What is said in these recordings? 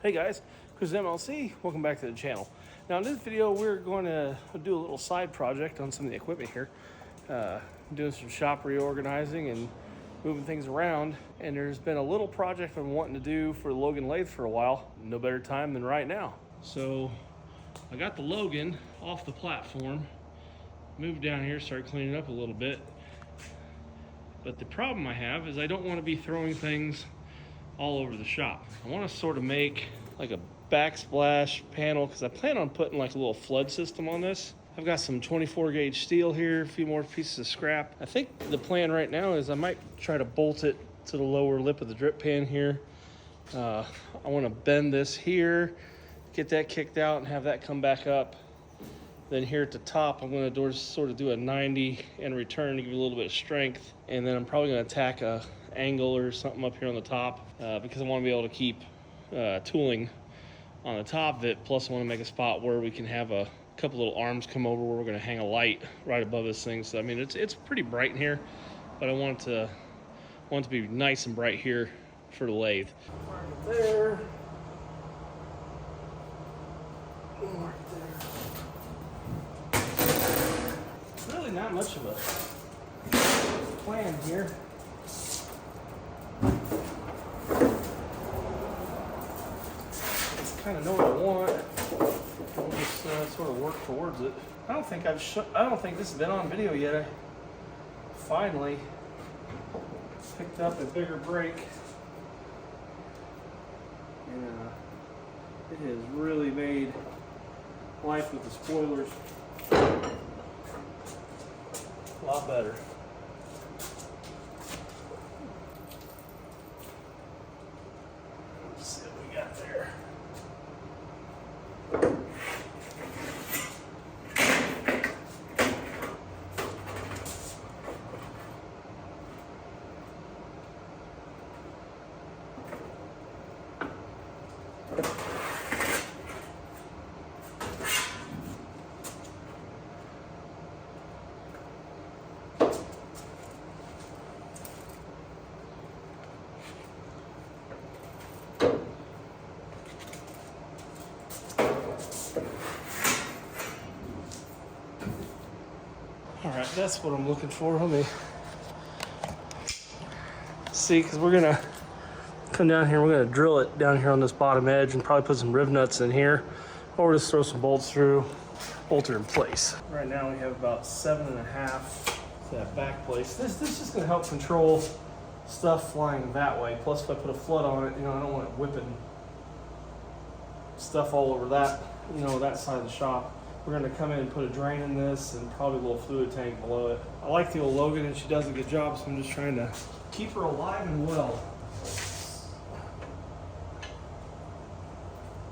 Hey guys, Chris MLC, welcome back to the channel. Now in this video we're going to do a little side project on some of the equipment here. Doing some shop reorganizing and moving things around, and there's been a little project I've been wanting to do for the Logan Lathe for a while. No better time than right now. So I got the Logan off the platform, moved down here, started cleaning up a little bit. But the problem I have is I don't want to be throwing things all over the shop. I want to sort of make like a backsplash panel because I plan on putting like a little flood system on this. I've got some 24 gauge steel here, a few more pieces of scrap. I think the plan right now is I might try to bolt it to the lower lip of the drip pan here. I want to bend this here, get that kicked out and have that come back up. Then here at the top, I'm going to sort of do a 90 and return to give you a little bit of strength. And then I'm probably going to tack a angle or something up here on the top because I want to be able to keep tooling on the top of it. Plus I want to make a spot where we can have a couple little arms come over where we're going to hang a light right above this thing. So I mean it's pretty bright in here, but I want it to be nice and bright here for the lathe. Right there. Right there. Really not much of a plan here. Just kind of know what I want. We'll just sort of work towards it. I don't think this has been on video yet. I finally picked up a bigger brake, and it has really made life with the spoilers a lot better. Let's see what we got there. All right, that's what I'm looking for. Let me see, because we're gonna come down here. We're gonna drill it down here on this bottom edge and probably put some riv nuts in here, or just throw some bolts through, bolt it in place. Right now we have about 7.5 to that back place. This is just gonna help control stuff flying that way. Plus, if I put a flood on it, I don't want it whipping stuff all over that, that side of the shop. We're going to come in and put a drain in this and probably a little fluid tank below it. I like the old Logan and she does a good job, so I'm just trying to keep her alive and well.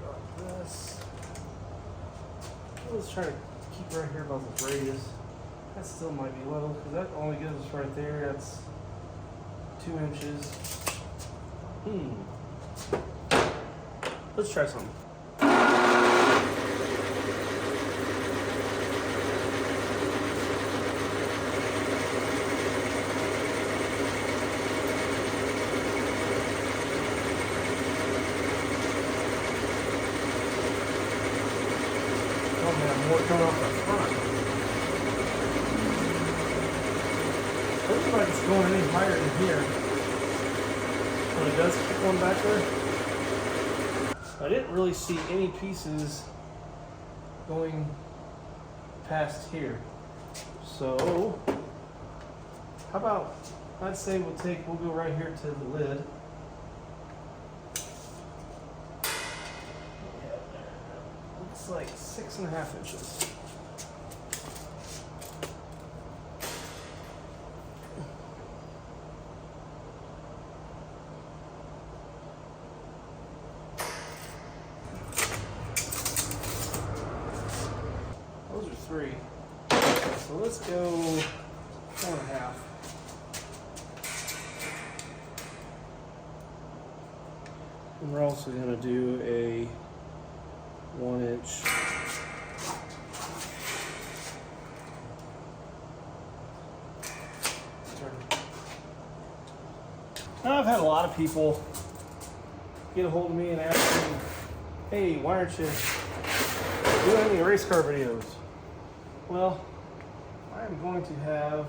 Drop this. Let's try to keep right here about this radius. That still might be low because that only gives us right there. That's 2 inches. Let's try something. More coming off the front. Doesn't look like it's going any higher than here. When it does kick one back there. I didn't really see any pieces going past here. So how about I'd say we'll go right here to the lid. Looks like 6.5 inches. Those are 3. So let's go 4.5. And we're also going to do a 1 inch I've had a lot of people get a hold of me and ask me hey, why aren't you doing any race car videos? Well, I'm going to have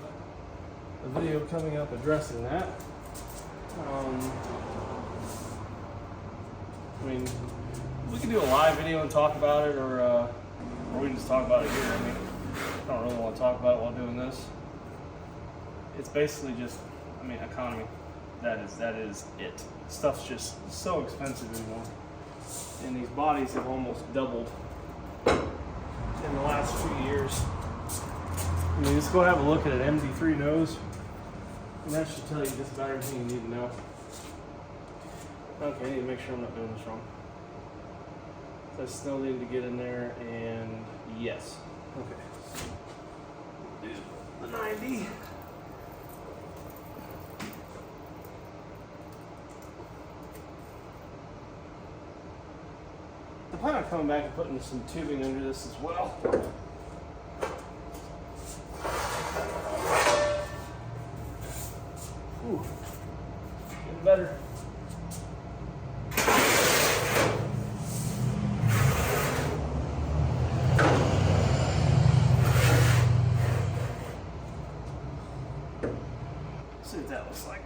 a video coming up addressing that. I mean, we can do a live video and talk about it, or we can just talk about it here. I mean, I don't really want to talk about it while doing this. It's basically just, I mean, economy. That is it. Stuff's just so expensive anymore. And these bodies have almost doubled in the last few years. I mean, just go have a look at an MD3 nose, and that should tell you just about everything you need to know. Okay, I need to make sure I'm not doing this wrong. So I still need to get in there, and yes. Okay. Do the 90. I plan on coming back and putting some tubing under this as well. Ooh, getting better. Let's see what that looks like.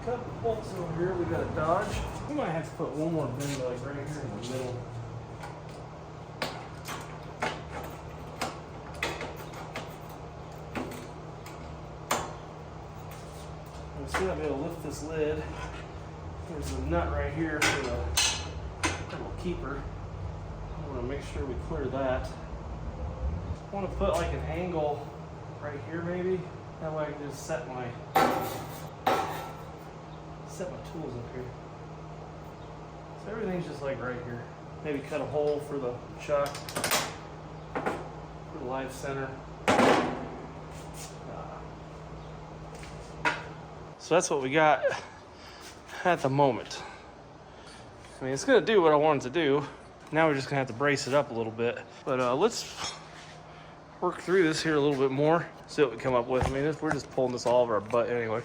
Couple bolts over here we got to dodge. We might have to put one more bend like right here in the middle. We'll see if I'll be able to lift this lid. There's a nut right here for the little keeper. I want to make sure we clear that. I want to put like an angle right here maybe. That way I can just set my tools up here. So everything's just like right here. Maybe cut a hole for the chuck, for the live center. So that's what we got at the moment. I mean, it's gonna do what I want it to do. Now we're just gonna have to brace it up a little bit. But let's work through this here a little bit more, see what we come up with. I mean, we're just pulling this all over our butt anyway.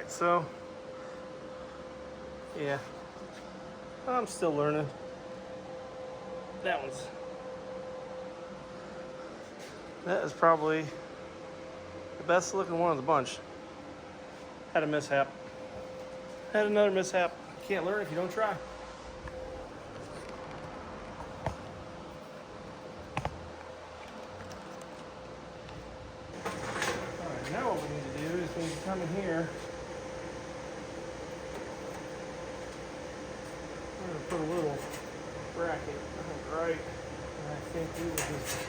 So, yeah, I'm still learning. That is probably the best looking one of the bunch. Had a mishap. Had another mishap. Can't learn if you don't try. All right, now what we need to do is we need to come in here. I'm going to put a little bracket, I think, right, and I think we will just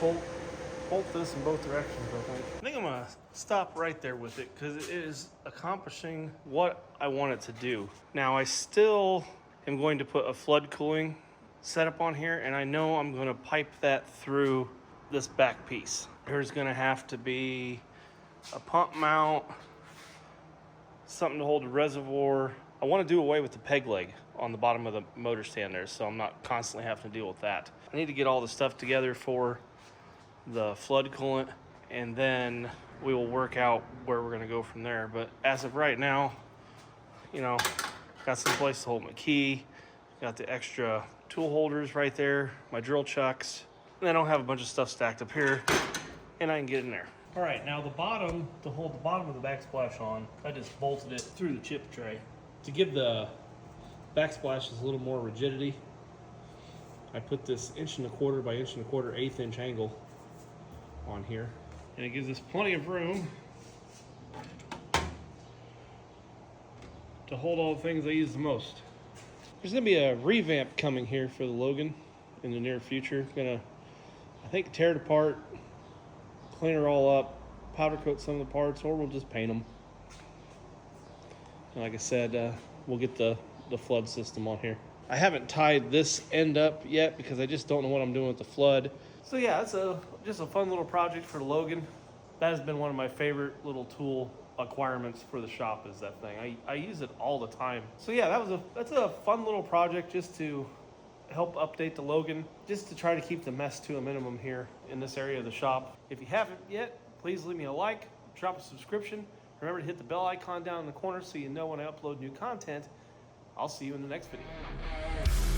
bolt this in both directions, I think I'm going to stop right there with it because it is accomplishing what I want it to do. Now, I still am going to put a flood cooling setup on here, and I know I'm going to pipe that through this back piece. There's going to have to be a pump mount, something to hold the reservoir. I want to do away with the peg leg on the bottom of the motor stand there, so I'm not constantly having to deal with that. I need to get all the stuff together for the flood coolant, and then we will work out where we're going to go from there. But as of right now, you know, got some place to hold my key, got the extra tool holders right there, my drill chucks, and I don't have a bunch of stuff stacked up here and I can get in there. All right, now the bottom, to hold the bottom of the backsplash on, I just bolted it through the chip tray. To give the backsplashes a little more rigidity, I put this 1¼ by 1¼ 1/8 inch angle on here, and it gives us plenty of room to hold all the things I use the most. There's gonna be a revamp coming here for the Logan in the near future. Gonna, I think, tear it apart, clean it all up, powder coat some of the parts, or we'll just paint them. And like I said, we'll get the flood system on here. I haven't tied this end up yet because I just don't know what I'm doing with the flood. So yeah, it's just a fun little project for the Logan. That has been one of my favorite little tool acquirements for the shop, is that thing. I use it all the time. So yeah, that's a fun little project just to help update the Logan, just to try to keep the mess to a minimum here in this area of the shop. If you haven't yet, please leave me a like, drop a subscription. Remember to hit the bell icon down in the corner so you know when I upload new content. I'll see you in the next video.